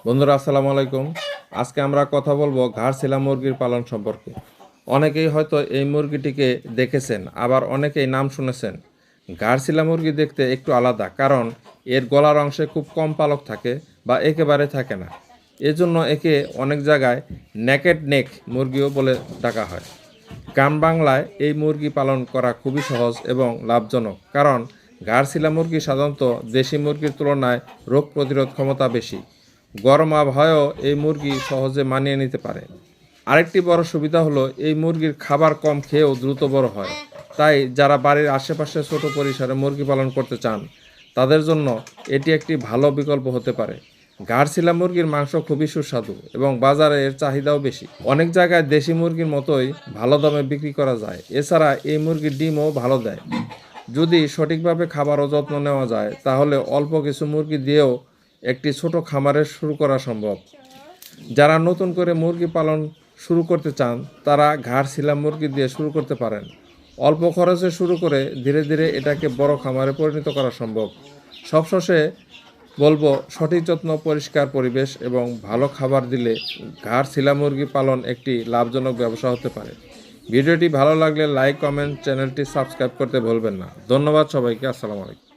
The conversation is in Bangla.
বন্ধুরা আসসালামু আলাইকুম। আজকে আমরা কথা বলবো ঘাড়শিলা মুরগির পালন সম্পর্কে। অনেকেই হয়তো এই মুরগিটিকে দেখেছেন, আবার অনেকেই নাম শুনেছেন। ঘাড়শিলা মুরগি দেখতে একটু আলাদা, কারণ এর গলার অংশে খুব কম পালক থাকে বা একেবারে থাকে না। এজন্য একে অনেক জায়গায় নেকেড নেক মুরগিও বলে ডাকা হয়। গ্রাম বাংলায় এই মুরগি পালন করা খুবই সহজ এবং লাভজনক, কারণ ঘাড়শিলা মুরগি সাধারণত দেশি মুরগির তুলনায় রোগ প্রতিরোধ ক্ষমতা বেশি। গরম আবহাওয়ায়ও এই মুরগি সহজে মানিয়ে নিতে পারে। আরেকটি বড় সুবিধা হলো এই মুরগির খাবার কম খেয়েও দ্রুত বড় হয়। তাই যারা বাড়ির আশেপাশে ছোট পরিসরে মুরগি পালন করতে চান, তাদের জন্য এটি একটি ভালো বিকল্প হতে পারে। ঘাড়শিলা মুরগির মাংস খুবই সুস্বাদু এবং বাজারে এর চাহিদাও বেশি। অনেক জায়গায় দেশি মুরগির মতোই ভালো দামে বিক্রি করা যায়। এছাড়া এই মুরগির ডিমও ভালো দেয়। যদি সঠিকভাবে খাবার ও যত্ন নেওয়া যায়, তাহলে অল্প কিছু মুরগি দিয়েও একটি ছোট খামারে শুরু করা সম্ভব। যারা নতুন করে মুরগি পালন শুরু করতে চান, তারা ঘাড়শিলা মুরগি দিয়ে শুরু করতে পারেন। অল্প খরচে শুরু করে ধীরে ধীরে এটাকে বড় খামারে পরিণত করা সম্ভব। সবশেষে বলবো, সঠিক যত্ন, পরিষ্কার পরিবেশ এবং ভালো খাবার দিলে ঘাড়শিলা মুরগি পালন একটি লাভজনক ব্যবসা হতে পারে। ভিডিওটি ভালো লাগলে লাইক, কমেন্ট, চ্যানেলটি সাবস্ক্রাইব করতে ভুলবেন না। ধন্যবাদ সবাইকে। আসসালামু আলাইকুম।